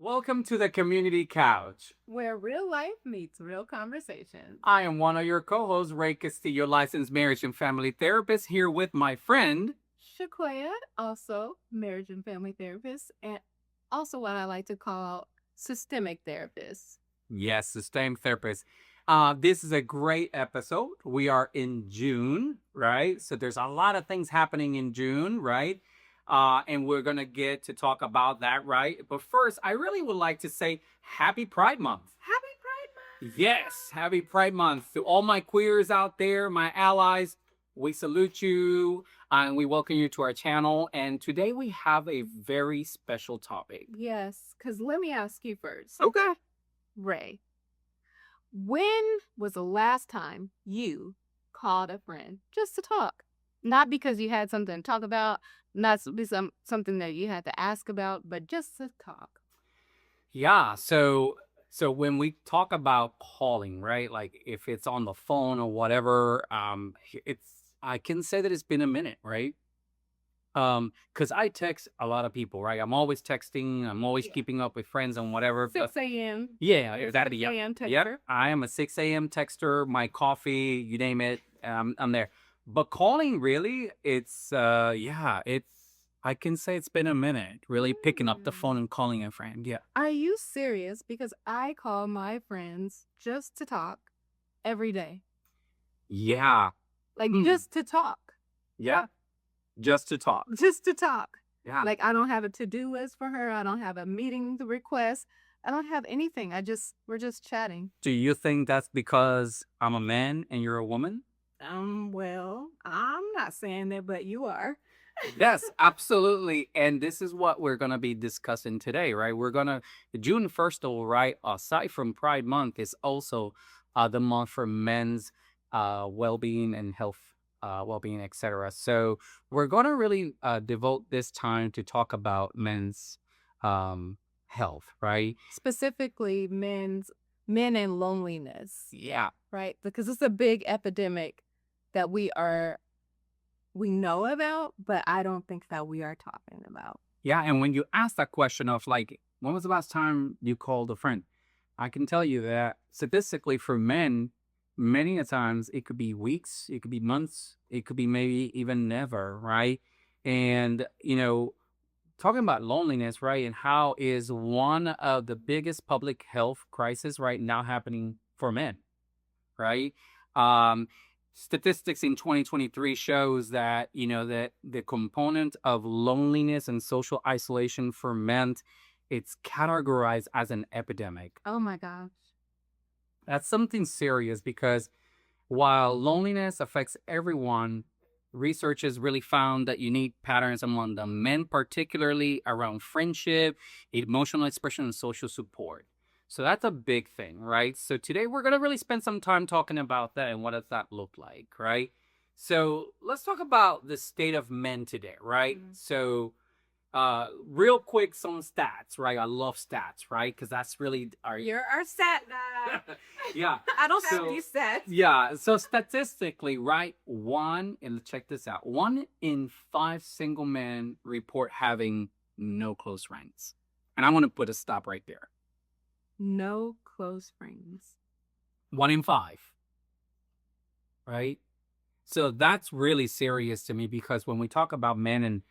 Welcome to the Community Couch. Where real life meets real conversations. I am one of your co-hosts, Ray Castillo, licensed marriage and family therapist, here with my friend. Shakoya, also marriage and family therapist, and also what I like to call systemic therapist. Yes, the same therapist. This is a great episode. We are in June, right? So there's a lot of things happening in June, right? And we're gonna get to talk about that, right? But first, I really would like to say Happy Pride Month. Happy Pride Month! Yes, happy Pride Month to all my queers out there, my allies. We salute you and we welcome you to our channel. And today we have a very special topic. Yes, because let me ask you first. Okay. Ray, when was the last time you called a friend just to talk? Not because you had something to talk about, not something that you had to ask about, but just to talk. Yeah. So when we talk about calling, right? Like if it's on the phone or whatever, it's I can say that it's been a minute, right? Because I text a lot of people, right? I'm always texting, I'm always Yeah. keeping up with friends and whatever. 6 a.m. Yeah, that 6 yep. a.m. Yep. texter. I am a 6 a.m. texter, my coffee, you name it, I'm there. But calling really, it's I can say it's been a minute, really picking up the phone and calling a friend. Yeah. Are you serious? Because I call my friends just to talk every day. Yeah. Like Mm. just to talk. Yeah. Just to talk. Just to talk. Yeah. Like I don't have a to-do list for her. I don't have a meeting to request. I don't have anything. We're just chatting. Do you think that's because I'm a man and you're a woman? Well, I'm not saying that, but you are. Yes, absolutely. And this is what we're going to be discussing today, right? June 1st, all right, aside from Pride Month, is also the month for men's well-being and health, well-being, etc. So we're going to really devote this time to talk about men's health, right? Specifically men and loneliness. Yeah. Right? Because it's a big epidemic that we know about, but I don't think that we are talking about. Yeah, and when you ask that question of like, when was the last time you called a friend? I can tell you that statistically for men, many a times it could be weeks, it could be months, it could be maybe even never, right? And talking about loneliness, right, and how is one of the biggest public health crisis right now happening for men, right? Um, Statistics in 2023 shows that that the component of loneliness and social isolation for men, it's categorized as an epidemic. Oh my gosh. That's something serious because while loneliness affects everyone, research has really found that unique patterns among the men, particularly around friendship, emotional expression, and social support. So that's a big thing, right? So today we're going to really spend some time talking about that and what does that look like, right? So let's talk about the state of men today, right? So real quick, some stats, right? I love stats, right? Because that's really You're our stat guy. yeah. I don't have these stats. Yeah. So statistically, right? And check this out: 1 in 5 single men report having no close friends, and I want to put a stop right there. No close friends. 1 in 5, right? So that's really serious to me because when we talk about men and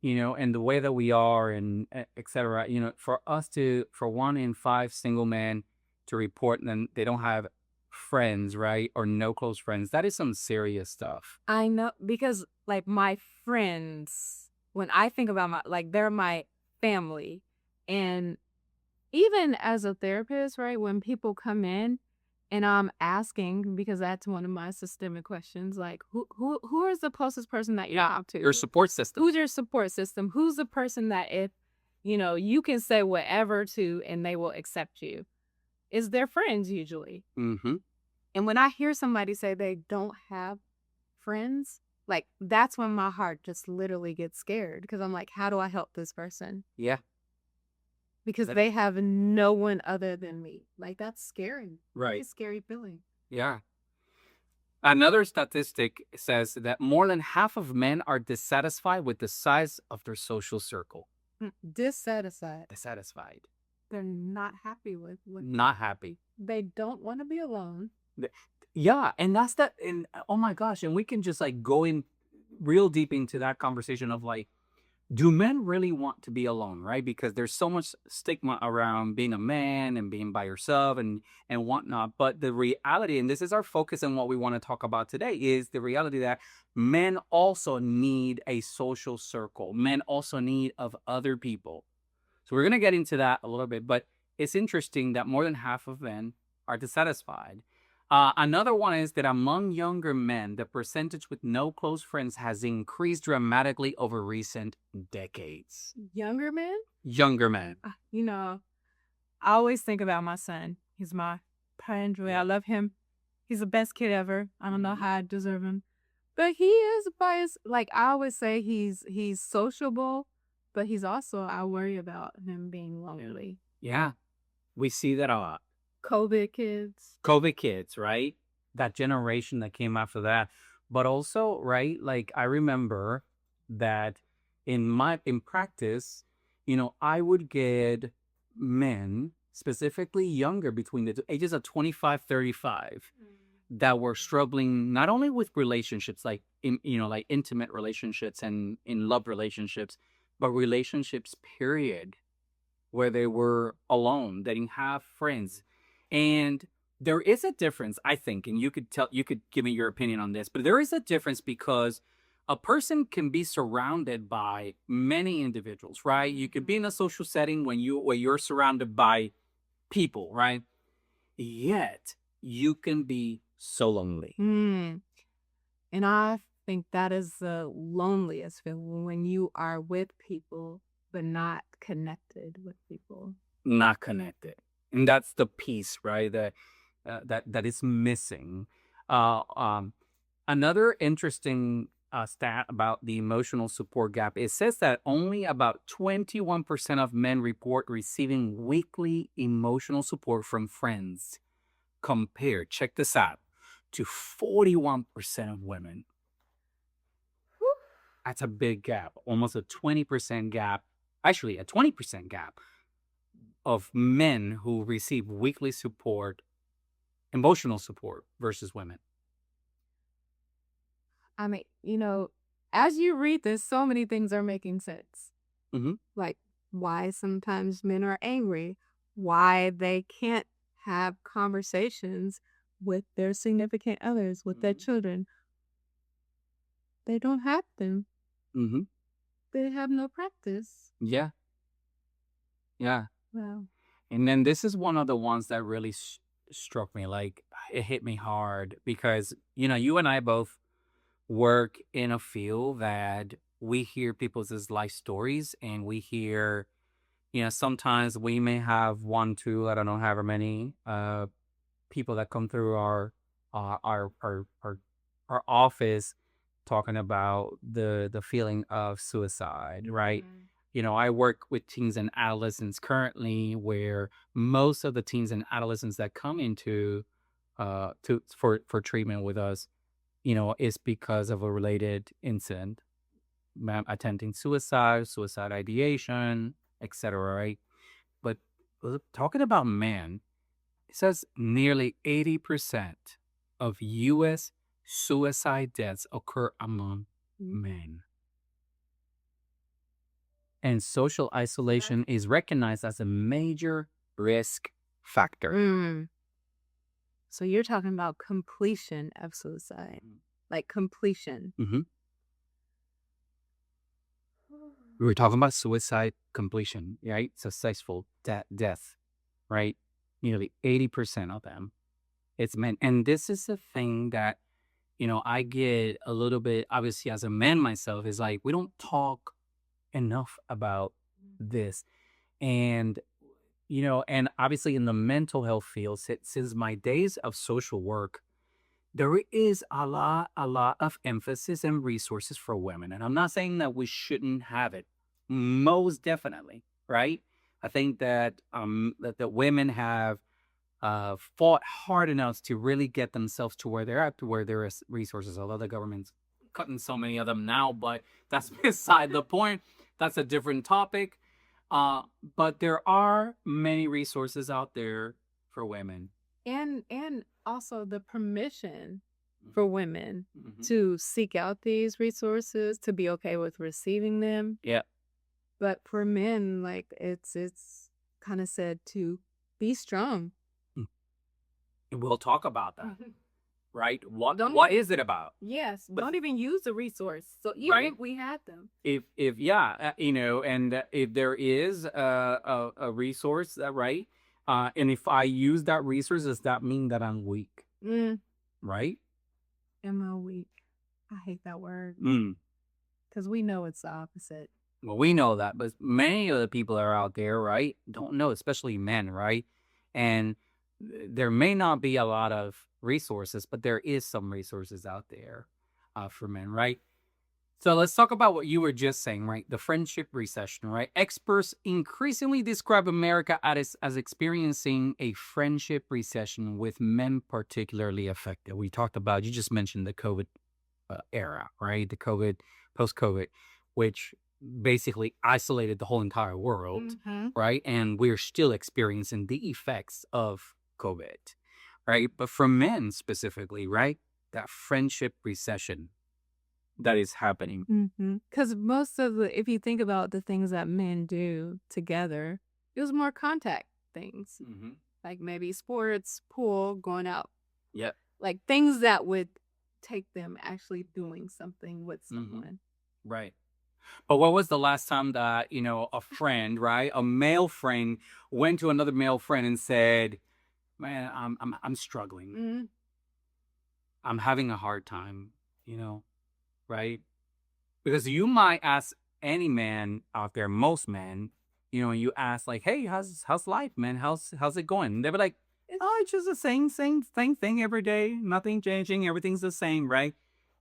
and the way that we are and etc. For 1 in 5 single men to report then they don't have friends, right, or no close friends, that is some serious stuff. I know because like my friends, when I think about they're my family, and even as a therapist, right, when people come in and I'm asking, because that's one of my systemic questions, like who is the closest person that you talk to? Your support system. Who's your support system? Who's the person that if you can say whatever to and they will accept you? Is their friends usually. Mm-hmm. And when I hear somebody say they don't have friends, like that's when my heart just literally gets scared because I'm like, how do I help this person? Yeah. Because they have no one other than me. Like that's scary. Right. It's a scary feeling. Yeah. Another statistic says that more than half of men are dissatisfied with the size of their social circle. Dissatisfied. Dissatisfied. they're not happy with. Not happy. They don't want to be alone. Yeah, and that's that. And oh my gosh, and we can just like go in real deep into that conversation of like, do men really want to be alone, right? Because there's so much stigma around being a man and being by yourself and whatnot. But the reality, and this is our focus and what we want to talk about today, is the reality that men also need a social circle. Men also need of other people. So we're gonna get into that a little bit, but it's interesting that more than half of men are dissatisfied. Another one is that among younger men, the percentage with no close friends has increased dramatically over recent decades. Younger men? Younger men. You know, I always think about my son. He's my pride and joy. I love him. He's the best kid ever. I don't know how I deserve him. But he is biased. Like I always say, he's sociable, but he's also, I worry about him being lonely. Yeah, we see that a lot. COVID kids, right? That generation that came after that. But also, right, like I remember that in practice, I would get men, specifically younger, between the ages of 25, 35, that were struggling not only with relationships, like like intimate relationships and in love relationships, but relationships, period, where they were alone, they didn't have friends. And there is a difference, I think, and you could give me your opinion on this, but there is a difference because a person can be surrounded by many individuals, right? You could be in a social setting where you're surrounded by people, right? Yet you can be so lonely. And I think that is the loneliest feeling, when you are with people but not connected with people. Not connected. And that's the piece, right? That is missing. Another interesting stat about the emotional support gap, it says that only about 21% of men report receiving weekly emotional support from friends, compared, check this out, to 41% of women. Whew. That's a big gap, almost a 20% gap, actually a 20% gap of men who receive weekly support, emotional support, versus women. I mean, as you read this, so many things are making sense. Like why sometimes men are angry, why they can't have conversations with their significant others, with their children. They don't have them. They have no practice. Yeah. Wow. And then this is one of the ones that really struck me. Like, it hit me hard because, you and I both work in a field that we hear people's life stories, and we hear, sometimes we may have one, two, I don't know, however many people that come through our office talking about the feeling of suicide, right? I work with teens and adolescents currently, where most of the teens and adolescents that come into for treatment with us, is because of a related incident, attempting suicide ideation, etc. Right? But talking about men, it says nearly 80% of U.S. suicide deaths occur among men. And social isolation is recognized as a major risk factor. So you're talking about completion of suicide, like completion. We were talking about suicide completion, right? Successful death, right? Nearly 80% of them, it's men. And this is the thing that, I get a little bit, obviously, as a man myself, is like, we don't talk enough about this. And, and obviously in the mental health field, since my days of social work, there is a lot of emphasis and resources for women. And I'm not saying that we shouldn't have it. Most definitely, right? I think that that the women have fought hard enough to really get themselves to where they're at, to where there is resources. Although the government's cutting so many of them now, but that's beside the point. That's a different topic. But there are many resources out there for women. And also the permission for women Mhm. to seek out these resources, to be okay with receiving them. Yeah. But for men, like it's kind of said to be strong. And we'll talk about that, right? What Don't what even- is it about? Yes, But- don't even use the resource. So even Right. if we had them. If yeah, and if there is a resource, right? And if I use that resource, does that mean that I'm weak? Right? Am I weak? I hate that word Mm. because we know it's the opposite. Well, we know that, but many of the people that are out there, right, don't know, especially men, right? And there may not be a lot of resources, but there is some resources out there for men, right? So let's talk about what you were just saying, right? The friendship recession, right? Experts increasingly describe America as experiencing a friendship recession with men particularly affected. We talked about, you just mentioned the COVID era, right? The COVID, post-COVID, which basically isolated the whole entire world, right? And we're still experiencing the effects of COVID, right? But for men specifically, right? That friendship recession that is happening. Because most of the, if you think about the things that men do together, it was more contact things, like maybe sports, pool, going out. Yep. Like things that would take them actually doing something with someone. Right. But what was the last time that, a friend, right? A male friend went to another male friend and said, man, I'm struggling. I'm having a hard time, right? Because you might ask any man out there, most men, and you ask like, hey, how's life, man? How's it going? And they'll be like, oh, it's just the same thing every day. Nothing changing. Everything's the same, right?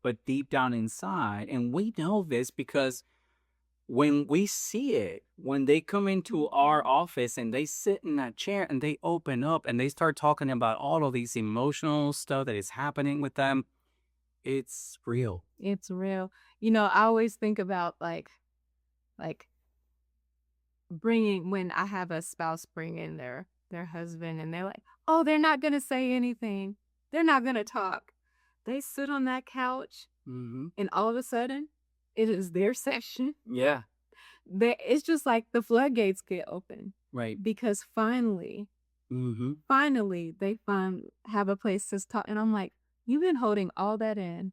But deep down inside, and we know this because when we see it, when they come into our office and they sit in that chair and they open up and they start talking about all of these emotional stuff that is happening with them, it's real. It's real. I always think about like bringing, when I have a spouse bring in their husband and they're like, oh, they're not going to say anything. They're not going to talk. They sit on that couch and all of a sudden it is their session. Yeah. It's just like the floodgates get open. Right. Because finally they have a place to talk. And I'm like, you've been holding all that in.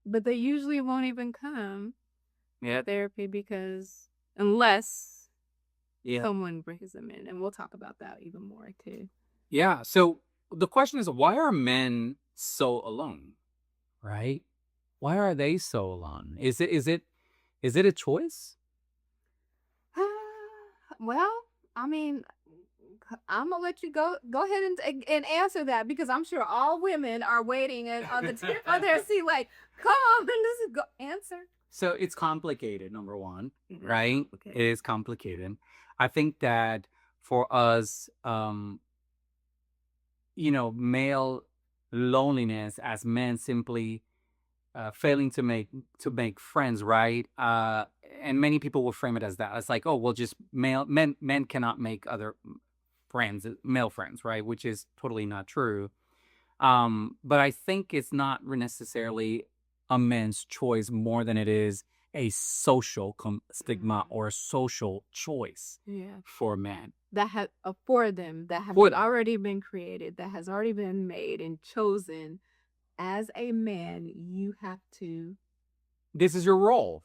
But they usually won't even come to therapy because unless someone brings them in. And we'll talk about that even more too. Yeah. So the question is, why are men so alone? Right? Why are they so alone? Is it a choice? Well, I mean, I'm gonna let you go ahead and answer that because I'm sure all women are waiting on the tip of their seat, like, come on, then this is answer. So it's complicated, number one, right? It is complicated. I think that for us, male loneliness as men simply failing to make friends, right? And many people will frame it as that. It's like, oh, well, just men cannot make other friends, male friends, right? Which is totally not true. But I think it's not necessarily a man's choice more than it is a social stigma or a social choice for men. That has for them, that have already been created, that has already been made and chosen. As a man, you have to. This is your role,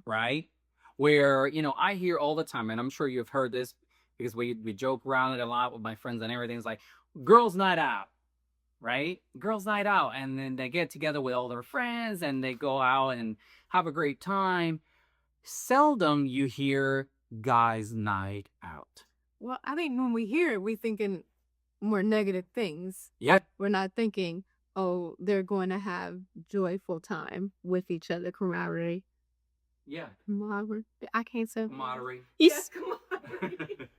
right? Where, I hear all the time, and I'm sure you've heard this because we joke around it a lot with my friends and everything. It's like, girls' night out, right? Girls' night out. And then they get together with all their friends and they go out and have a great time. Seldom you hear guys' night out. Well, I think when we hear it, we're thinking more negative things. Yeah. We're not thinking, oh, they're going to have joyful time with each other, camaraderie. Yeah. Camaraderie. I can't say camaraderie. Yes, camaraderie.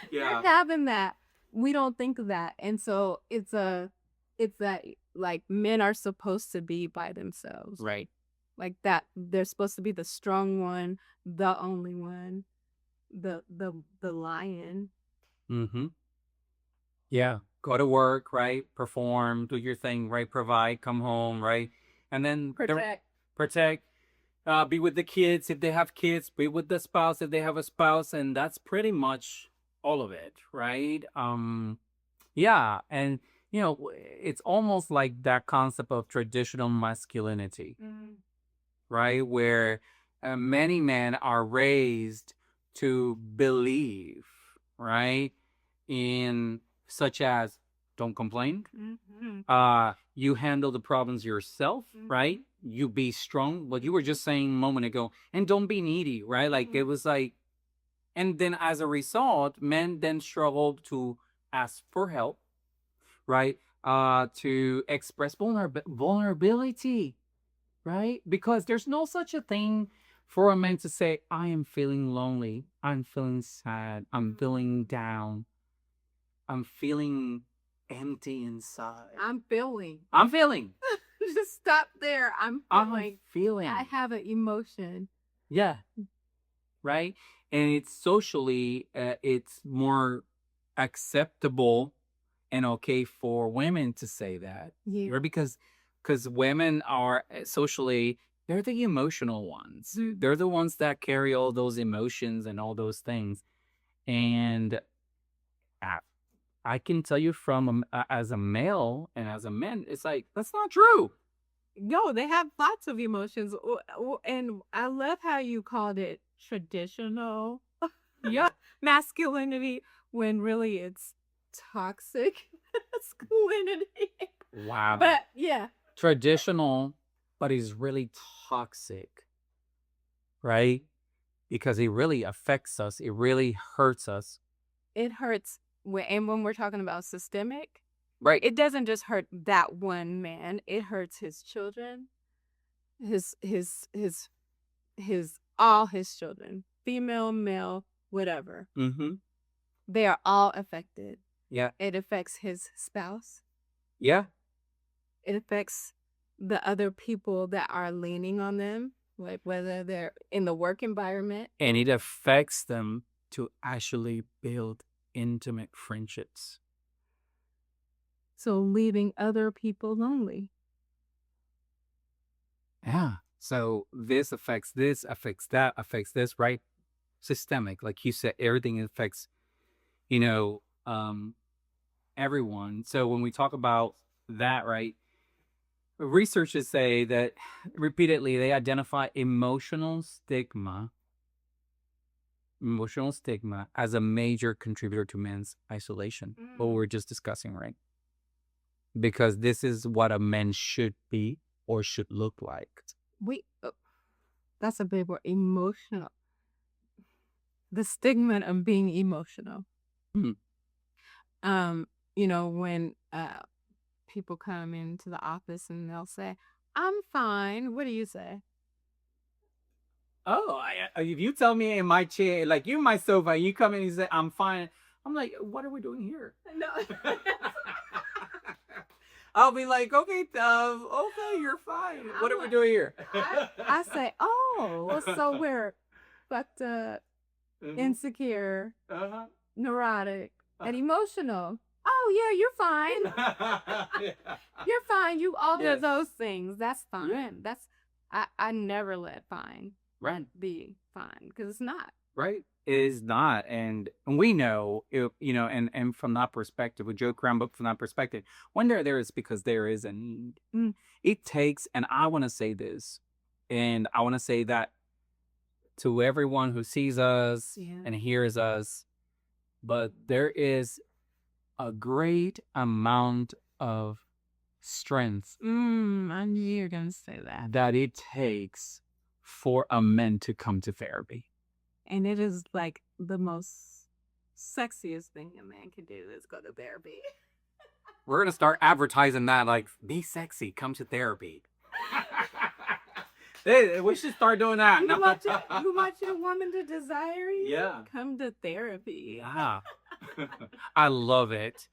Yeah. They're having that. We don't think of that. And so it's that like men are supposed to be by themselves. Right. Like that, they're supposed to be the strong one, the only one, the lion. Mm-hmm. Yeah. Go to work, right? Perform, do your thing, right? Provide, come home, right? And then protect. Be with the kids if they have kids. Be with the spouse if they have a spouse, and that's pretty much all of it, right? Yeah, and it's almost like that concept of traditional masculinity, right? Where many men are raised to believe, right, in such as don't complain, you handle the problems yourself, right? You be strong. What you were just saying a moment ago, and don't be needy, right? Like it was like, and then as a result, men then struggle to ask for help, right? To express vulnerability, right? Because there's no such a thing for a man to say, I am feeling lonely, I'm feeling sad, I'm feeling down, I'm feeling empty inside. I'm feeling. I'm feeling. Just stop there. I'm feeling. I have an emotion. Yeah. Right? And it's socially, it's more acceptable and okay for women to say that. Yeah. Right? Because women are socially, they're the emotional ones. They're the ones that carry all those emotions and all those things. And I can tell you from as a male and as a man, it's like, that's not true. No, they have lots of emotions. And I love how you called it traditional masculinity when really it's toxic masculinity. Wow. But yeah. Traditional, but he's really toxic, right? Because it really affects us. It really hurts us. It hurts. And when we're talking about systemic, right? It doesn't just hurt that one man. It hurts his children, his all his children, female, male, whatever. Mm-hmm. They are all affected. Yeah. It affects his spouse. Yeah. It affects the other people that are leaning on them, like whether they're in the work environment. And it affects them to actually build intimate friendships. So leaving other people lonely. Yeah. So this affects that, affects this, right? Systemic. Like you said, everything affects, everyone. So when we talk about that, right? Researchers say that repeatedly they identify emotional stigma as a major contributor to men's isolation. What we're just discussing, right? Because this is what a man should be or should look like. That's a big word, emotional. The stigma of being emotional. When people come into the office and they'll say, I'm fine. What do you say? Oh, if you tell me in my chair, like you're in my sofa, you come in and you say, I'm fine. I'm like, what are we doing here? No. I'll be like, okay, you're fine. What are we doing here? I say, oh, so we're fucked up, insecure, neurotic, and emotional. Oh, yeah, you're fine. You're fine. You all of those things. That's fine. Yeah. I never let fine be fine because it's not. Right. It is not. And we know, and from that perspective, we joke around, but from that perspective, when there is because there is a need. It takes, and I want to say this, and I want to say that to everyone who sees us and hears us, but there is a great amount of strength. I knew you were going to say that. That it takes for a man to come to therapy. And it is like the most sexiest thing a man can do is go to therapy. We're going to start advertising that, like, be sexy, come to therapy. We should start doing that. You want your woman to desire you? Yeah. Come to therapy. Yeah. I love it.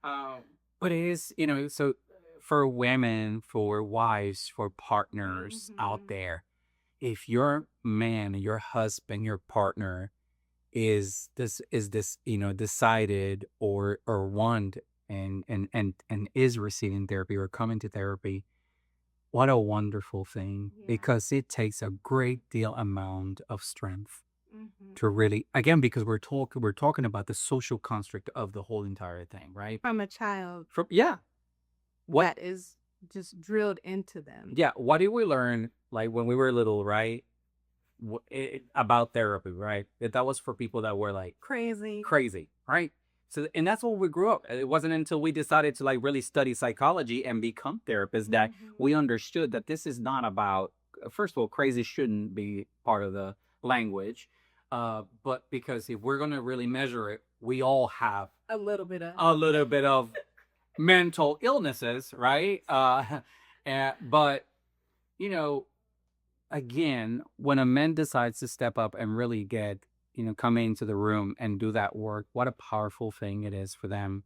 But it is, so for women, for wives, for partners out there, if your man, your husband, your partner is this decided or want and is receiving therapy or coming to therapy, what a wonderful thing, Yeah. because it takes a great deal amount of strength Mhm. to really, again, because we're talking about the social construct of the whole entire thing, right? From a child From what that is just drilled into them. what did we learn like when we were little, right? About therapy, right? That was for people that were like Crazy. crazy, right? So, and that's what we grew up. It wasn't until we decided to like really study psychology and become therapists that we understood that this is not about. First of all, crazy shouldn't be part of the language, but because if we're gonna really measure it, we all have A little bit of. a little bit of mental illnesses, right? But you know, again, when a man decides to step up and really come into the room and do that work, what a powerful thing it is for them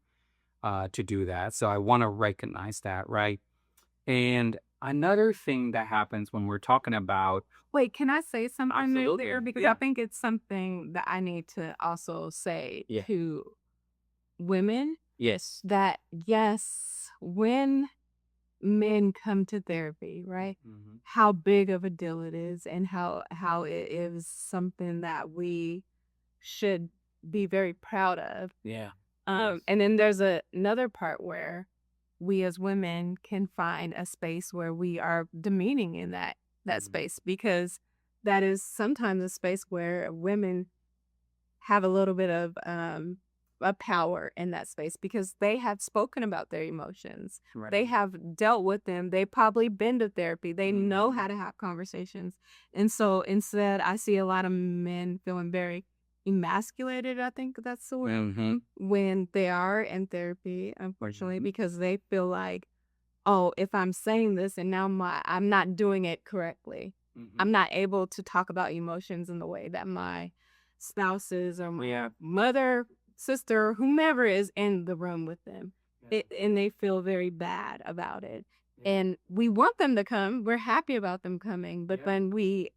to do that. So I want to recognize that, right? And another thing that happens when we're talking about, Wait, can I say something absolutely, there? Because I think it's something that I need to also say Yeah. to women yes, that, yes, when men come to therapy, right? Mhm. How big of a deal it is and how it is something that we should be very proud of. yeah, And then there's another part where we as women can find a space where we are demeaning in that Mhm. space, because that is sometimes a space where women have a little bit of a power in that space because they have spoken about their emotions. right. They have dealt with them. They probably been to therapy. They know how to have conversations. And so instead, I see a lot of men feeling very emasculated, I think that's the word, Mhm. when they are in therapy, unfortunately, because they feel like, oh, if I'm saying this and now I'm not doing it correctly. I'm not able to talk about emotions in the way that my spouses or my Yeah. mother, sister, whomever is in the room with them. And they feel very bad about it. Yeah. And we want them to come. We're happy about them coming, but Yeah. then we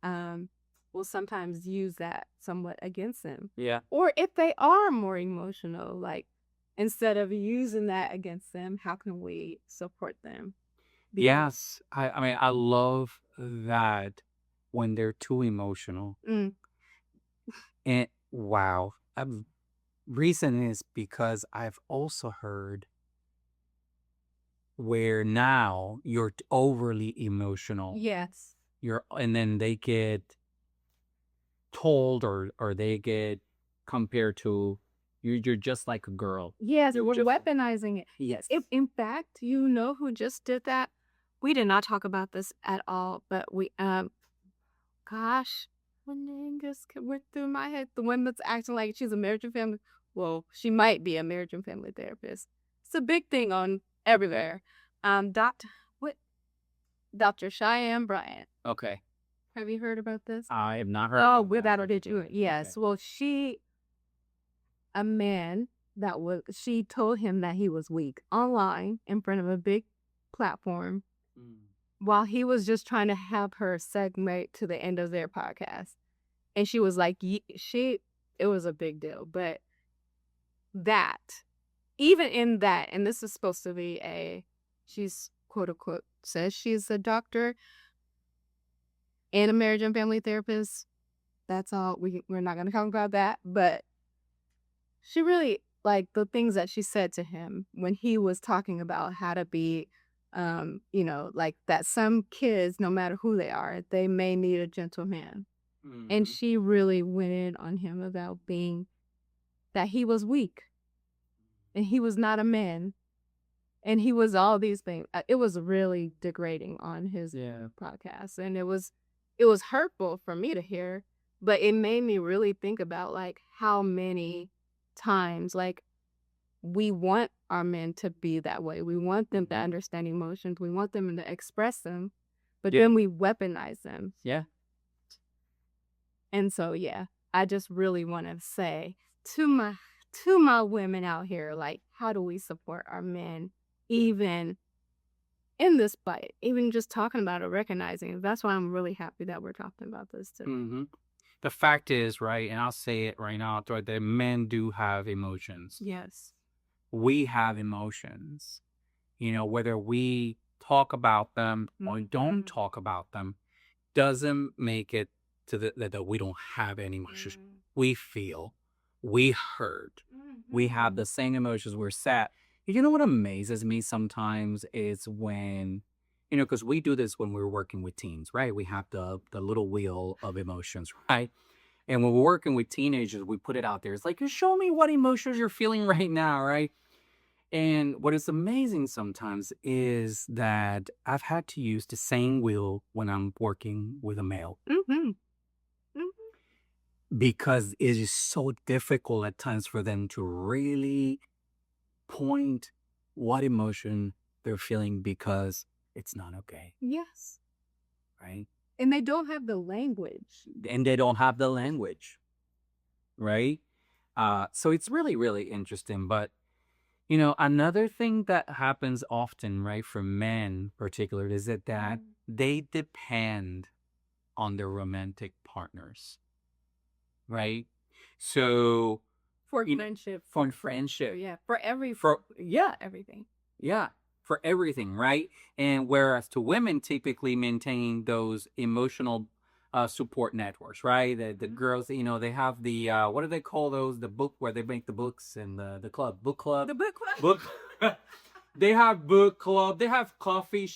will sometimes use that somewhat against them. Yeah. Or if they are more emotional, like instead of using that against them, how can we support them? Because Yes. I mean, I love that when they're too emotional. Mm, And wow. Reason is because I've also heard where now you're overly emotional. yes. And then they get told or they get compared to you're just like a girl. Yes, You're we're just weaponizing it. yes. If, in fact, you know who just did that? We did not talk about this at all, but gosh, her name just went through my head. The one that's acting like she's a marriage and family. Well, she might be a marriage and family therapist. It's a big thing on everywhere. What? Dr. Cheyenne Bryant. Okay. Have you heard about this? I have not heard Oh, about with that that or did you? particular. Yes. Okay. Well, a man she told him that he was weak online in front of a big platform while he was just trying to have her segment to the end of their podcast. And she was like, it was a big deal. But that, even in that, and this is supposed to be she's quote unquote says she's a doctor and a marriage and family therapist. That's all. We're not going to talk about that. But she really, like the things that she said to him when he was talking about how to be, like that some kids, no matter who they are, they may need a gentle man. And she really went in on him about that he was weak and he was not a man and he was all these things. It was really degrading on his podcast, and it was hurtful for me to hear, but it made me really think about like how many times like we want our men to be that way. We want them to understand emotions. We want them to express them, but then we weaponize them. Yeah. And so, yeah, I just really want to say to my women out here, like, how do we support our men, even in this fight, even just talking about it, recognizing it. That's why I'm really happy that we're talking about this too. Mm-hmm. The fact is, right, and I'll say it right now, right, that men do have emotions. Yes. We have emotions. You know, whether we talk about them or don't talk about them doesn't make it to that we don't have any emotions. We feel, we hurt, we have the same emotions. We're sad. You know what amazes me sometimes is when, you know, because we do this when we're working with teens, right? We have the little wheel of emotions, right? And when we're working with teenagers, we put it out there. It's like, show me what emotions you're feeling right now, right? And what is amazing sometimes is that I've had to use the same wheel when I'm working with a male Mm-hmm. because it is so difficult at times for them to really point what emotion they're feeling because it's not okay, Yes. right? And they don't have the language. And they don't have the language, right? So it's really, really interesting. But you know, another thing that happens often, right, for men particularly, is that they depend on their romantic partners, right? So For you know, friendship. for friendship, Yeah. For everything. yeah, for everything, right? And whereas to women typically maintain those emotional support networks, right? The girls, you know, they have the what do they call those? The book where they make the books and the club, book club. The book club. Book. They have book club. They have coffee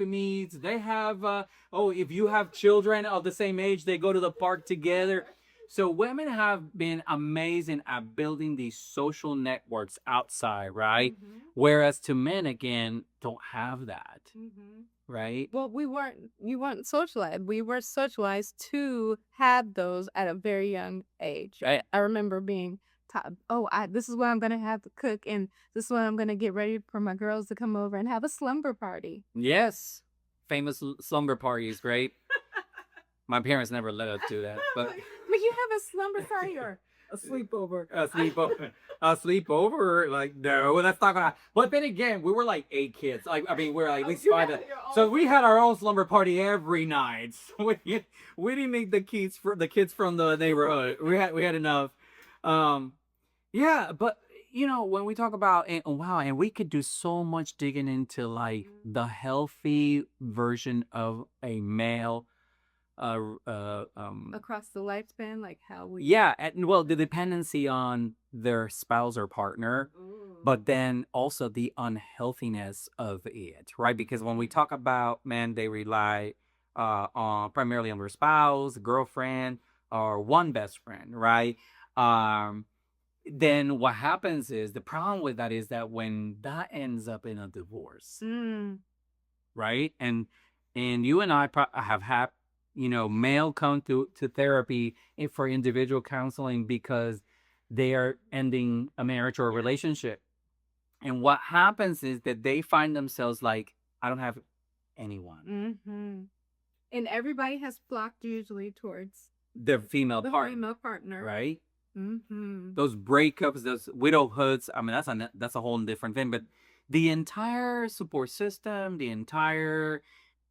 meets. They have if you have children of the same age, they go to the park together. So women have been amazing at building these social networks outside, right? Whereas to men, again, don't have that, right? Well, you weren't socialized. We were socialized to have those at a very young age. Right. I remember being taught, this is what I'm going to have to cook, and this is what I'm going to get ready for my girls to come over and have a slumber party. Yes. Famous slumber parties, right? My parents never let us do that, but you have a slumber party or a sleepover? A sleepover? Like, no, that's not gonna. But then again, we were like 8 kids. Like, I mean, we're like at least 5. So we had our own slumber party every night. So we didn't need the kids from the neighborhood. We had enough. Yeah, but you know, when we talk about and we could do so much digging into like the healthy version of a male across the lifespan, like how we the dependency on their spouse or partner, but then also the unhealthiness of it, right? Because when we talk about men, they rely on primarily on their spouse, girlfriend, or one best friend, right? Then what happens is the problem with that is that when that ends up in a divorce, right? And you and I have had, you know, male come to therapy for individual counseling because they are ending a marriage or a relationship. And what happens is that they find themselves like, I don't have anyone. And everybody has flocked usually towards the female partner. Right? Those breakups, those widowhoods, I mean, that's a whole different thing. But the entire support system, the entire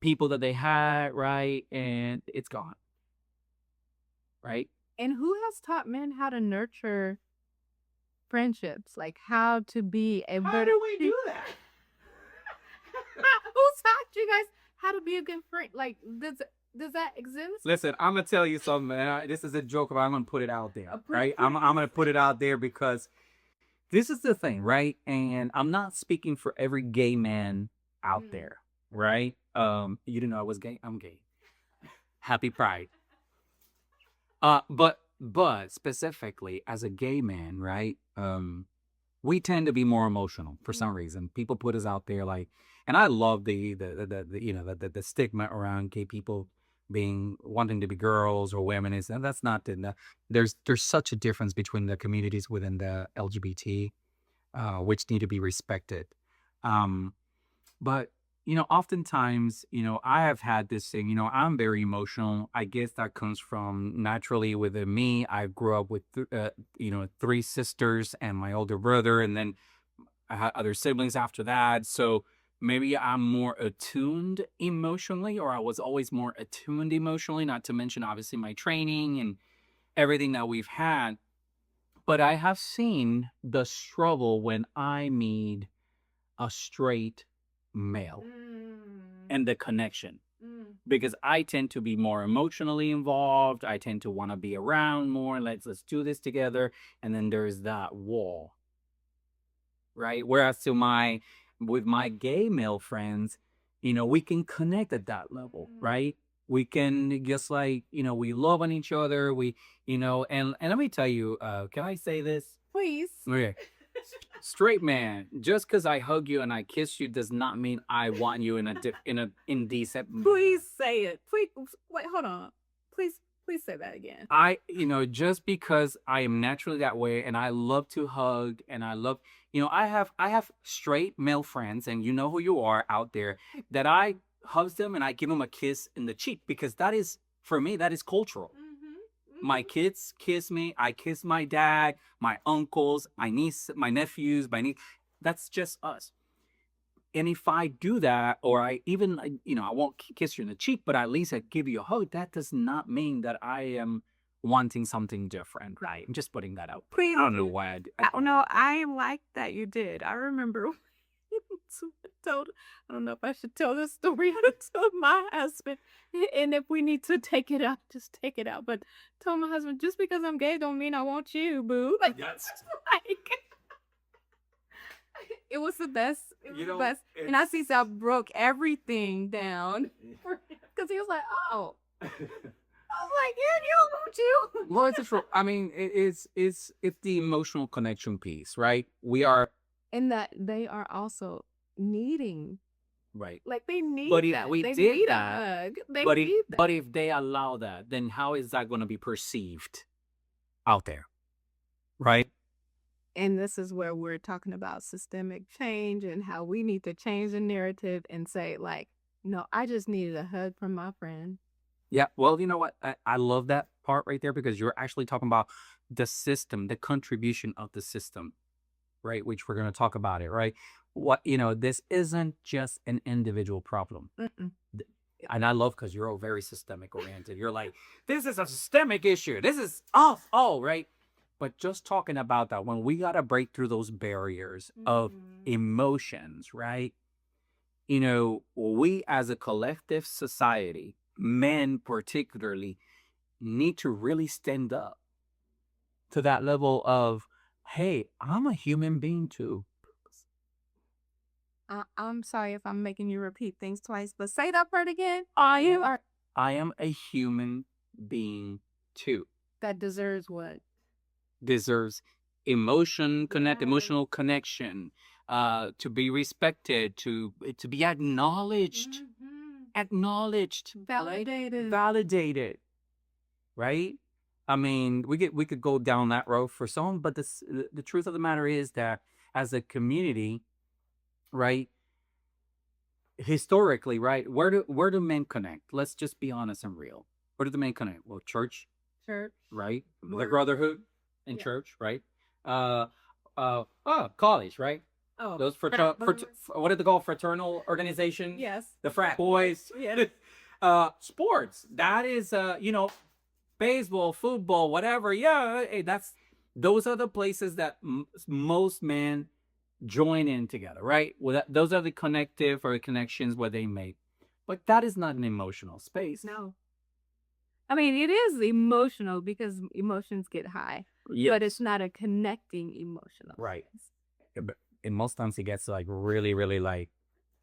people that they had, right? And it's gone. Right? And who has taught men how to nurture friendships? Like how to be a How do we do that? Who taught you guys how to be a good friend? Like, does that exist? Listen, I'm gonna tell you something, man. This is a joke, but I'm gonna put it out there, right? I'm gonna put it out there because this is the thing, right? And I'm not speaking for every gay man out there, right? You didn't know I was gay. I'm gay. Happy Pride. But specifically as a gay man, right? We tend to be more emotional for some reason. People put us out there like, and I love the stigma around gay people wanting to be girls or women. And that's not there's such a difference between the communities within the LGBT, which need to be respected. But you know, oftentimes, you know, I have had this thing, you know, I'm very emotional. I guess that comes from naturally within me. I grew up with, 3 sisters and my older brother, and then I had other siblings after that. So maybe I'm more attuned emotionally, or I was always more attuned emotionally, not to mention obviously my training and everything that we've had. But I have seen the struggle when I meet a straight male and the connection, because I tend to be more emotionally involved. I tend to want to be around more. Let's do this together. And then there's that wall, right? Whereas with my gay male friends, we can connect at that level, right? We can just like, we love on each other. And let me tell you, can I say this? Please. Okay. Straight man, just because I hug you and I kiss you does not mean I want you in a indecent manner. Please say it. Please wait, hold on. Please say that again. Just because I am naturally that way and I love to hug and I love, I have straight male friends, and you know who you are out there, that I hug them and I give them a kiss in the cheek, because that is, for me, that is cultural. My kids kiss me. I kiss my dad, my uncles, my niece, my nephews, my niece. That's just us. And if I do that, or I even, I won't kiss you in the cheek, but at least I give you a hug, that does not mean that I am wanting something different. Right. I'm just putting that out. Please. I don't know why No, I like that you did. I remember I don't know if I should tell this story to my husband. And if we need to take it out, just take it out. But tell my husband, just because I'm gay don't mean I want you, boo. Like, Yes. like it was the best. It was the best. And I see I broke everything down. Because he was like, oh. I was like, yeah, you don't want you. Well, it's true. I mean, it's the emotional connection piece, right? We are. And that they are also needing. Right. Like, they need But if that. we They did need that, a hug. They but need that. but if they allow that, then how is that going to be perceived out there? Right? And this is where we're talking about systemic change and how we need to change the narrative and say, like, no, I just needed a hug from my friend. Yeah. Well, you know what? I love that part right there, because you're actually talking about the system, the contribution of the system, right? Which we're going to talk about it, right? This isn't just an individual problem. Mm-mm. And I love, because you're all very systemic oriented. You're like, this is a systemic issue. This is all right. But just talking about that, when we got to break through those barriers of emotions, right? We as a collective society, men particularly, need to really stand up to that level of, hey, I'm a human being too. I'm sorry if I'm making you repeat things twice, but say that part again. I am a human being too. That deserves what? Deserves emotional connection, to be respected, to be acknowledged, validated, right? I mean, we could go down that road for some, but the truth of the matter is that as a community, right, historically, right, where do men connect? Let's just be honest and real. Where do the men connect? Well, church, right? The brotherhood in church, right? College, right? Oh, those what did they call, fraternal organization? Yes. The frat boys. Yes. Sports. That is, baseball, football, whatever. Yeah, hey, those are the places that most men join in together, right? Well, those are the connective or connections where they make. But that is not an emotional space. No. I mean, it is emotional because emotions get high, but it's not a connecting emotional. Right. And most times it gets like really, really like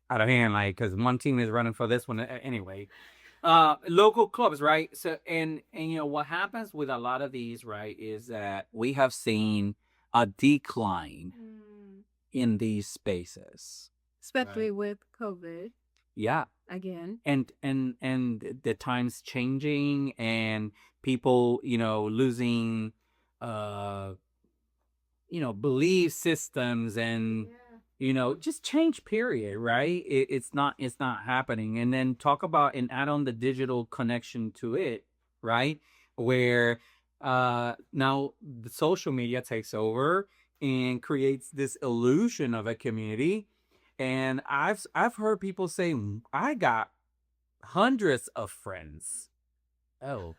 out of hand, like, because one team is running for this one anyway. Local clubs, right? So, and what happens with a lot of these, right, is that we have seen a decline in these spaces, especially with COVID. Yeah. Again. And the times changing, and people, losing, belief systems, and just change, period, right? It's not happening. And then talk about and add on the digital connection to it, right? Where now the social media takes over and creates this illusion of a community. And I've heard people say, I got hundreds of friends. Oh,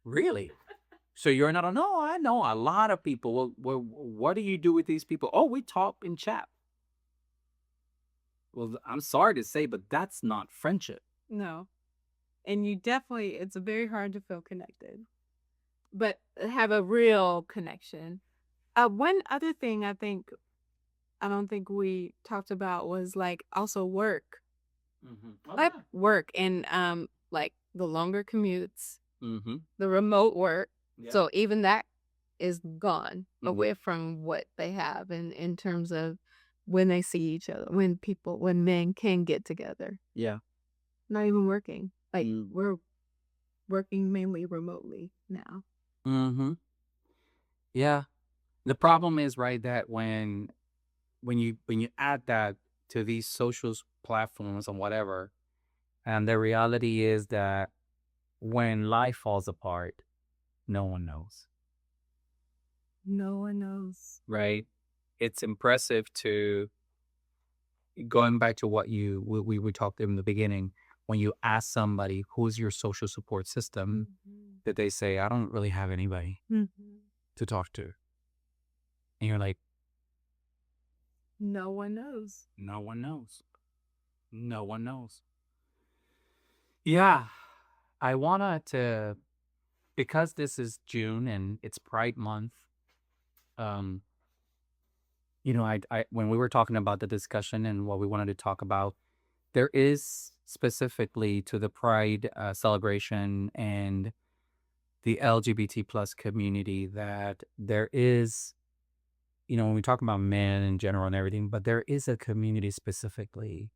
really? So you're not a, no, I know a lot of people. Well, what do you do with these people? Oh, we talk and chat. Well, I'm sorry to say, but that's not friendship. No. And you definitely, it's very hard to feel connected, but have a real connection. One other thing I don't think we talked about was like also work. Mm-hmm. Like work and like the longer commutes, Mm-hmm. the remote work. Yeah. So even that is gone Mhm. away from what they have in terms of when they see each other, when men can get together. Yeah. Not even working. Like we're working mainly remotely now. Mm-hmm. Yeah. The problem is, right, that when you add that to these social platforms and whatever, and the reality is that when life falls apart, no one knows. No one knows. Right? It's impressive to going back to what we talked in the beginning. When you ask somebody who's your social support system, that they say, I don't really have anybody to talk to. And you're like, No one knows. no one knows. No one knows. Yeah. I wanna to, because this is June and it's Pride Month, um, I when we were talking about the discussion and what we wanted to talk about, there is specifically to the Pride celebration and the LGBT plus community that there is, when we talk about men in general and everything, but there is a community specifically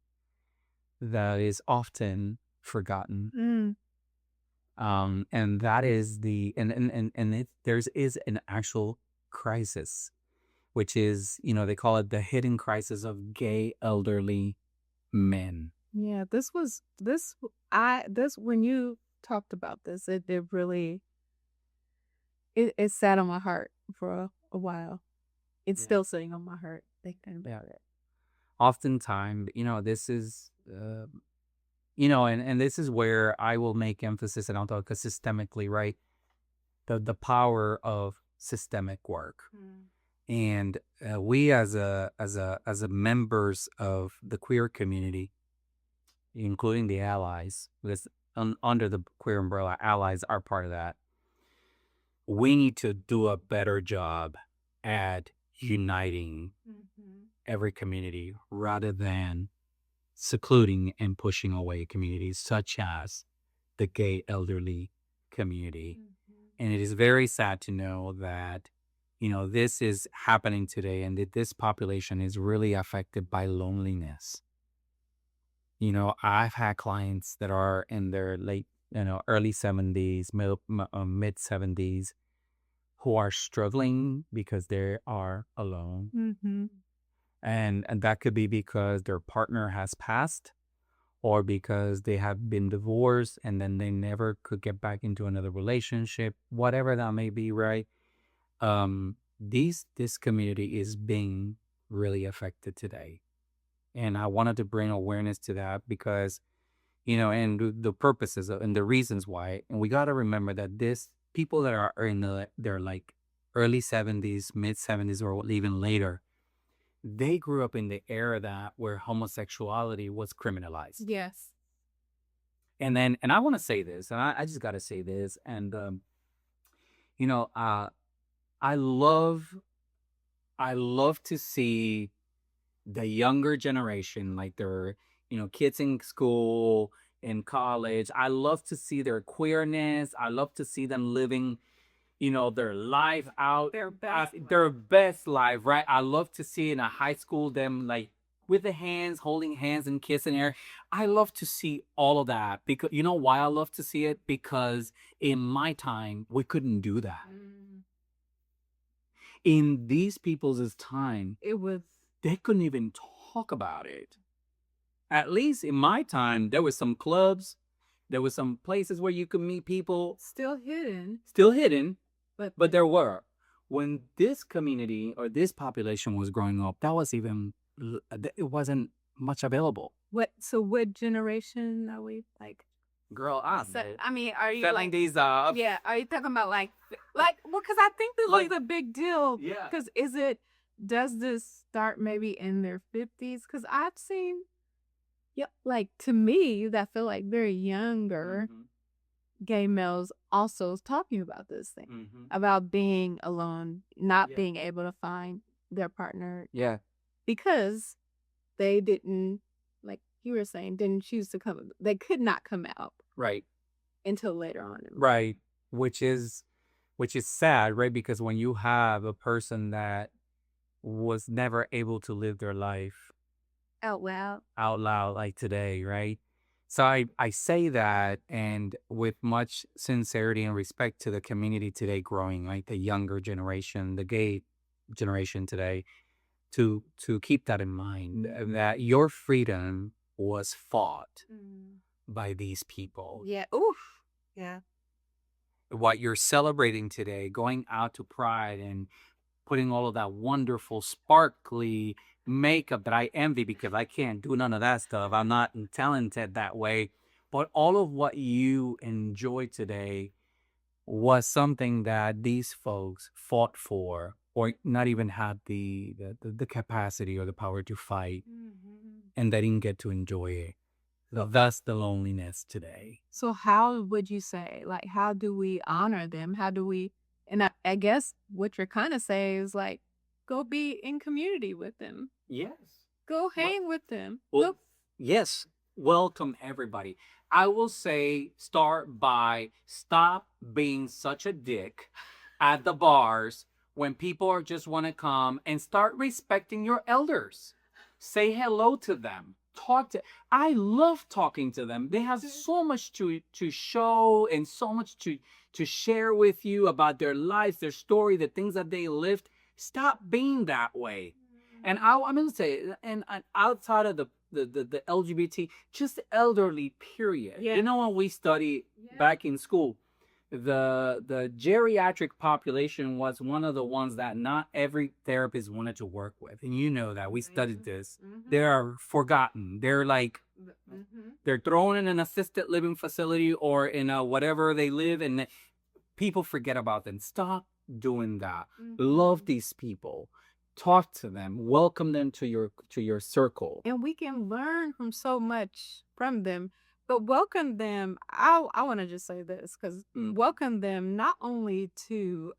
that is often forgotten. And that is there's is an actual crisis, which is, they call it the hidden crisis of gay elderly men. Yeah, when you talked about this, it really it sat on my heart for a while. It's Yeah. still sitting on my heart thinking about it. Oftentimes, this is, and this is where I will make emphasis, and I'll talk systemically, right? The power of systemic work. And we as a members of the queer community, including the allies, because under the queer umbrella, allies are part of that. We need to do a better job at uniting every community rather than secluding and pushing away communities such as the gay elderly community. And it is very sad to know that, this is happening today and that this population is really affected by loneliness. I've had clients that are in their late, early 70s, mid 70s, who are struggling because they are alone. And that could be because their partner has passed, or because they have been divorced and then they never could get back into another relationship, whatever that may be, right? This community is being really affected today. And I wanted to bring awareness to that because, and the purposes and the reasons why. And we got to remember that this people that are in their like early 70s, mid 70s, or even later, they grew up in the era where homosexuality was criminalized. Yes. And I want to say this, and I just got to say this. And, I love to see the younger generation, like their, kids in school, in college. I love to see their queerness. I love to see them living, their life out, their best life, right? I love to see in a high school them like with the hands, holding hands and kissing air. I love to see all of that because you know why I love to see it? Because in my time, we couldn't do that. In these people's time, they couldn't even talk about it. At least in my time, there was some clubs, there was some places where you could meet people. Still hidden. But there were. When this community or this population was growing up, that was even, it wasn't much available. What generation are we like? Girl, I mean, are you selling like, these up. yeah, are you talking about like, well, because I think this Like- is a big deal. Yeah. Because does this start maybe in their 50s? Because I've seen, yeah, like to me, that feel like very younger gay males also talking about this thing, about being alone, not Yeah. being able to find their partner Yeah. because they didn't, like you were saying, didn't choose to they could not come out Right. until later on in life. Right. Which is sad, right? Because when you have a person that was never able to live their life Out loud. out loud like today, right? So I say that, and with much sincerity and respect to the community today growing, like the younger generation, the gay generation today, to keep that in mind, that your freedom was fought by these people. Yeah. Oof. Yeah. What you're celebrating today, going out to Pride and putting all of that wonderful, sparkly makeup that I envy because I can't do none of that stuff. I'm not talented that way. But all of what you enjoy today was something that these folks fought for, or not even had the capacity or the power to fight, and they didn't get to enjoy it. So that's the loneliness today. So how would you say, like, how do we honor them? How do we, and I guess what you're kind of saying is like, go be in community with them. Yes. Go hang with them. Well, yes. Welcome everybody. I will say start by stop being such a dick at the bars when people are just want to come, and start respecting your elders. Say hello to them. I love talking to them. They have so much to show and so much to share with you about their lives, their story, the things that they lived. Stop being that way. And I'm going to say, and outside of the LGBT, just elderly, period. Yeah. You know, when we studied back in school, the geriatric population was one of the ones that not every therapist wanted to work with. And you know that. We studied this. They are forgotten. They're like, they're thrown in an assisted living facility or in a whatever they live, and people forget about them. Stop doing that. Love these people. Talk to them. Welcome them to your circle. And we can learn from so much from them. But welcome them. I want to just say this because welcome them not only to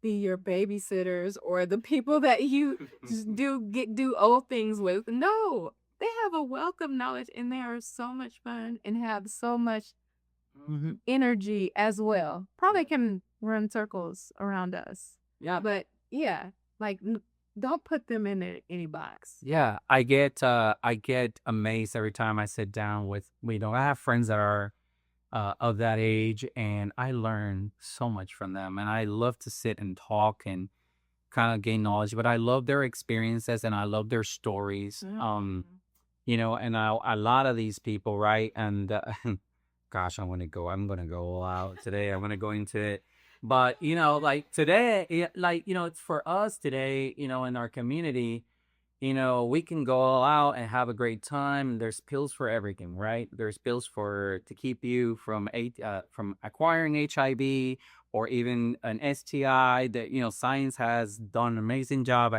be your babysitters or the people that you just do old things with. No, they have a welcome knowledge, and they are so much fun and have so much energy as well. Probably can run circles around us. Yeah. But yeah, like don't put them in any box. Yeah, I get amazed every time I sit down with, I have friends that are of that age, and I learn so much from them, and I love to sit and talk and kind of gain knowledge, but I love their experiences and I love their stories. You know, and a lot of these people, right? And gosh, I'm gonna go all out today. I'm gonna go into it. But you know, like today, like, you know, it's for us today, you know, in our community, you know, we can go all out and have a great time. There's pills for everything, right? There's pills to keep you from acquiring HIV or even an STI. That, you know, science has done an amazing job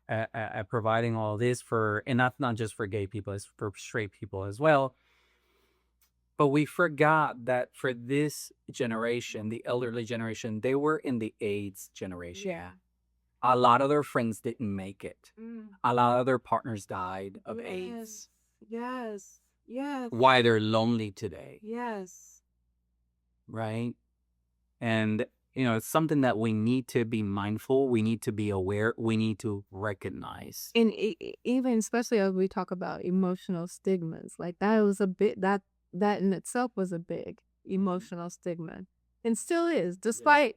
at providing all this and that's not just for gay people, it's for straight people as well. But we forgot that for this generation, the elderly generation, they were in the AIDS generation. Yeah. A lot of their friends didn't make it. A lot of their partners died of AIDS. Yes. Yes. Why they're lonely today, Yes. right? And, you know, it's something that we need to be mindful. We need to be aware. We need to recognize. And even especially as we talk about emotional stigmas, like that was a bit that in itself was a big emotional stigma, and still is, despite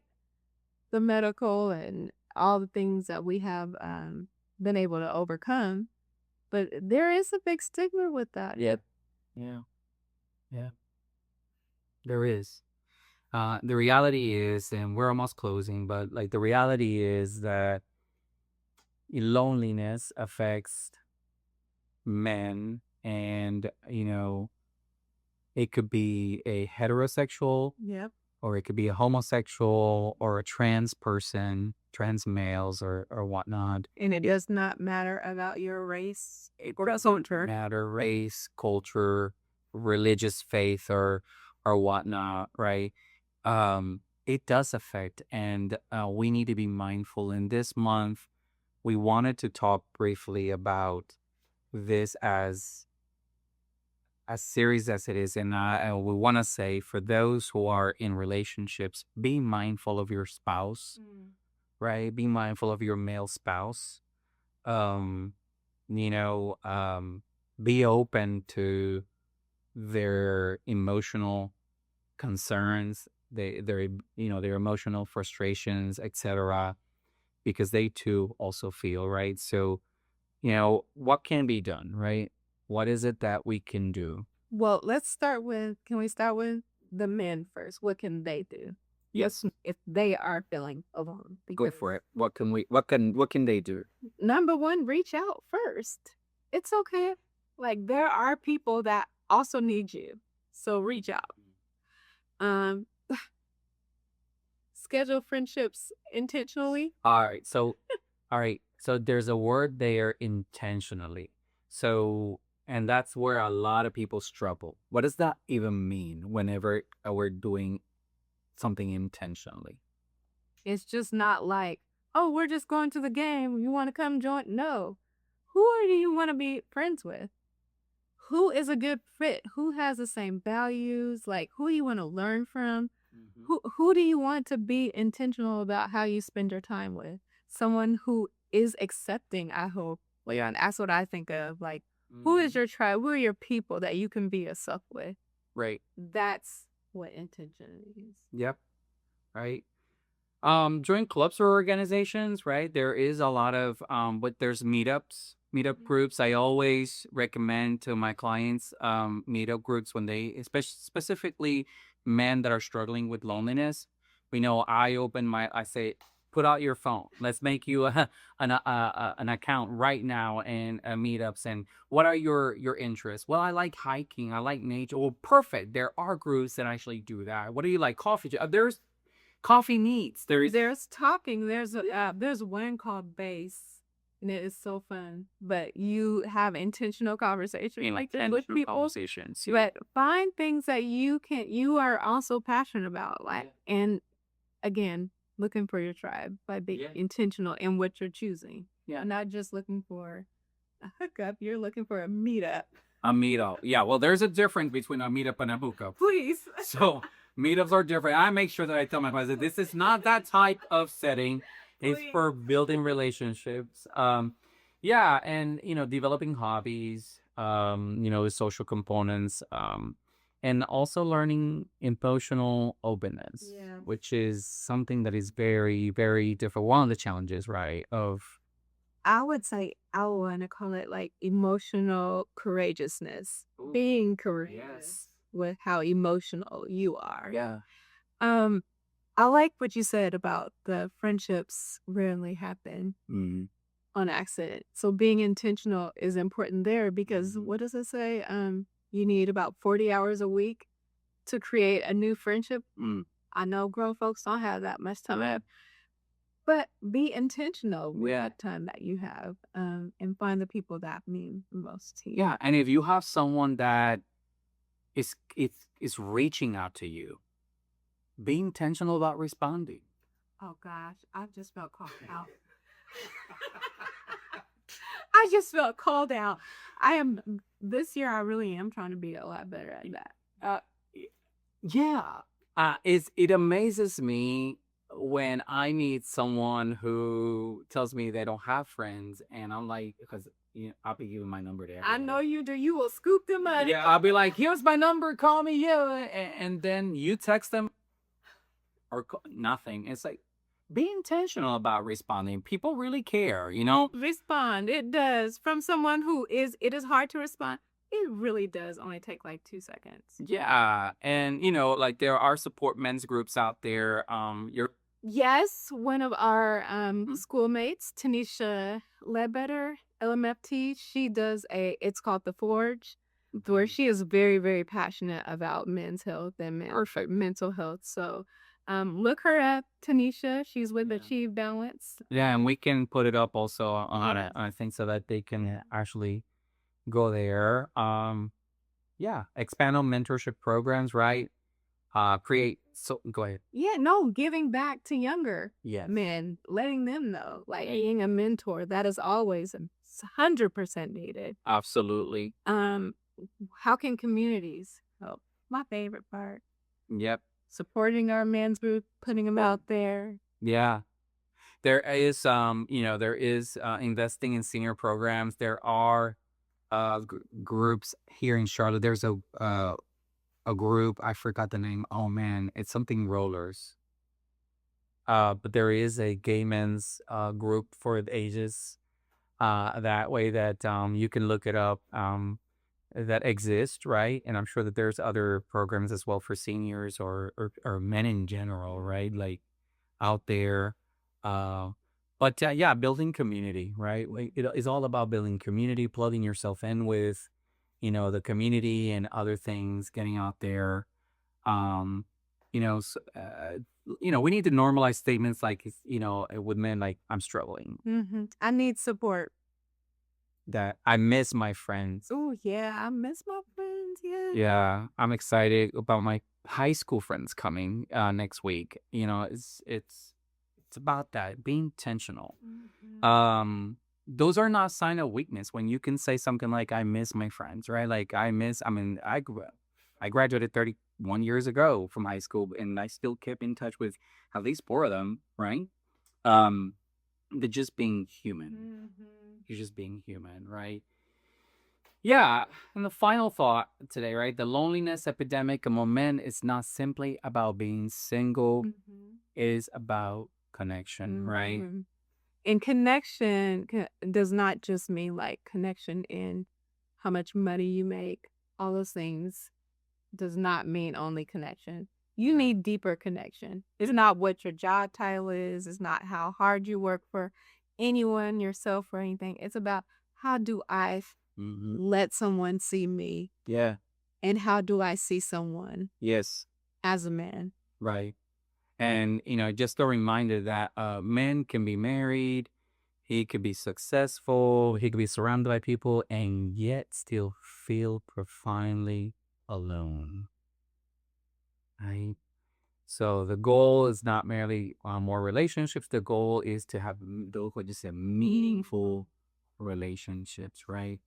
the medical and all the things that we have been able to overcome. But there is a big stigma with that. Yep. Yeah. Yeah. There is. The reality is, and we're almost closing, but like the reality is that loneliness affects men, and it could be a heterosexual, Yep. or it could be a homosexual, or a trans person, trans males, or whatnot. And it does not matter about your race or culture. Matter, race, culture, religious faith, or whatnot, right? It does affect, and we need to be mindful. In this month, we wanted to talk briefly about this as serious as it is, and we want to say, for those who are in relationships, be mindful of your spouse, right? Be mindful of your male spouse. Um, you know, be open to their emotional concerns, their emotional frustrations, etc., because they too also feel, right? So, what can be done, right? What is it that we can do? Well, can we start with the men first? What can they do Yes, if they are feeling alone? go for it. What can they do? Number one, reach out first. It's okay. Like there are people that also need you. So reach out. Um, schedule friendships intentionally. All right. So there's a word there, intentionally. So, and that's where a lot of people struggle. What does that even mean whenever we're doing something intentionally? It's just not like, oh, we're just going to the game. You want to come join? No. Who do you want to be friends with? Who is a good fit? Who has the same values? Like who do you want to learn from? Who do you want to be intentional about how you spend your time with? Someone who is accepting, I hope. Well, yeah, and that's what I think of. Like, who is your tribe? Who are your people that you can be yourself with? Right. That's what intention is. Yep. Right. Join clubs or organizations, right? There is a lot of but there's meetup groups. I always recommend to my clients meetup groups when they, especially specifically men that are struggling with loneliness. I say, put out your phone. Let's make you an account right now in meetups. And what are your interests? Well, I like hiking. I like nature. Well, perfect. There are groups that actually do that. What do you like? Coffee. There's coffee meets. There's talking. There's one called Base, and it is so fun. But you have intentional conversation like this with people. Conversations. But find things that you are also passionate about. Like, and again, looking for your tribe by being intentional in what you're choosing. Yeah. Not just looking for a hookup. You're looking for a meetup. A meetup. Yeah. Well, there's a difference between a meetup and a hookup. Please. So meetups are different. I make sure that I tell my clients that this is not that type of setting. It's for building relationships. Yeah, and developing hobbies. The social components. And also learning emotional openness, which is something that is very, very different. One of the challenges, right? I would say I want to call it like emotional courageousness. Being courageous with how emotional you are. Yeah. I like what you said about the friendships rarely happen on accident. So being intentional is important there because what does it say? You need about 40 hours a week to create a new friendship. I know grown folks don't have that much time, but be intentional with the time that you have, and find the people that mean the most to you. Yeah, and if you have someone that is reaching out to you, be intentional about responding. Oh gosh, I just felt called out. I just felt called out. This year I really am trying to be a lot better at that. It amazes me when I meet someone who tells me they don't have friends, and I'm like, because I'll be giving my number there. I know you do. You will scoop them up. Yeah, I'll be like, here's my number, call me. Yeah, and then you text them or nothing. It's like, be intentional about responding. People really care, Respond. It does. From someone it is hard to respond. It really does only take like 2 seconds. Yeah. And, like there are support men's groups out there. Yes, one of our schoolmates, Tanisha Ledbetter, LMFT, she does it's called The Forge, where Mhm. she is very, very passionate about men's health and Perfect. mental health. So look her up, Tanisha. She's with Yeah. Achieve Balance. Yeah, and we can put it up also on it, I think, so that they can actually go there. Yeah, expand on mentorship programs, right? Create. So go ahead. Yeah, no, giving back to younger Yes. men, letting them know, like being a mentor, that is always 100% needed. Absolutely. Um, how can communities help? My favorite part. Yep. Supporting our men's group, putting them out there. Yeah. There is, there is investing in senior programs. There are groups here in Charlotte. There's a group. I forgot the name. Oh man, it's something rollers. But there is a gay men's group for the ages. That way that you can look it up. That exist, right? And I'm sure that there's other programs as well for seniors or men in general, right? Like out there. Uh, but yeah, building community, right? Like, it is all about building community, plugging yourself in with, the community and other things, getting out there. Um, you know, s we need to normalize statements like, with men, like, I'm struggling, I need support. that I miss my friends. Oh yeah, I miss my friends. Yeah. Yeah, I'm excited about my high school friends coming next week. It's about that being intentional. Mhm. Those are not sign of weakness when you can say something like I miss my friends, right? Like I graduated 31 years ago from high school and I still kept in touch with at least four of them, right? Um they're just being human. Mhm. You're just being human, right? Yeah, and the final thought today, right? The loneliness epidemic among men is not simply about being single, it is about connection, right? Mhm. And connection does not just mean like connection in how much money you make. All those things does not mean only connection. You Yeah. need deeper connection. It's not what your job title is. It's not how hard you work for anyone, yourself, or anything. It's about how do I let someone see me, Yeah. and how do I see someone Yes. as a man. Right. And just a reminder that men can be married, he could be successful, he could be surrounded by people, and yet still feel profoundly alone. Right. So the goal is not merely more relationships. The goal is to have those what you said meaningful relationships, right?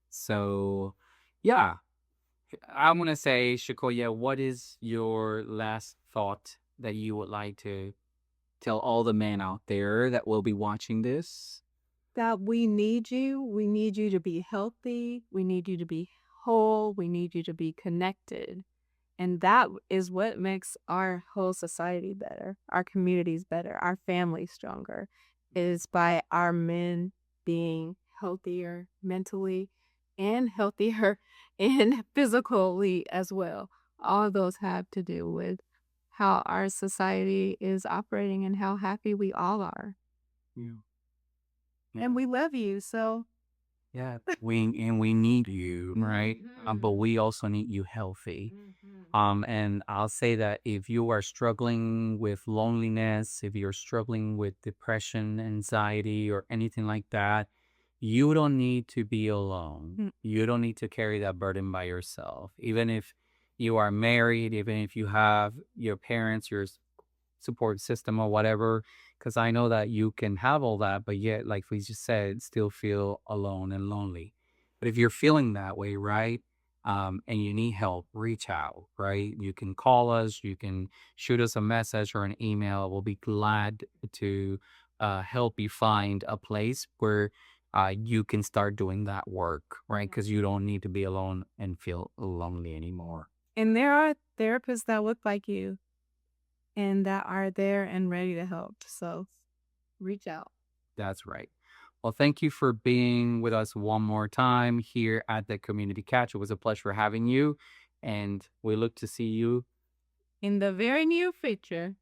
So, yeah, I'm gonna say, Shakoya, what is your last thought that you would like to tell all the men out there that will be watching this? That we need you. We need you to be healthy. We need you to be whole. We need you to be connected. And that is what makes our whole society better, our communities better, our families stronger, is by our men being healthier mentally and healthier and physically as well. All those have to do with how our society is operating and how happy we all are. Yeah. And we love you. So, Yeah, we need you, right? But we also need you healthy. And I'll say that if you are struggling with loneliness, if you're struggling with depression, anxiety, or anything like that, you don't need to be alone. Mm. You don't need to carry that burden by yourself. Even if you are married, even if you have your parents, your support system or whatever, because I know that you can have all that, but yet, like we just said, still feel alone and lonely. But if you're feeling that way, right, and you need help, reach out, right? You can call us, you can shoot us a message or an email. We'll be glad to help you find a place where you can start doing that work, right? Because you don't need to be alone and feel lonely anymore. And there are therapists that look like you and that are there and ready to help. So reach out. That's right. Well, thank you for being with us one more time here at the Community Catch. It was a pleasure having you, and we look to see you. In the very near future.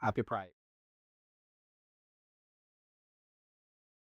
Happy Pride.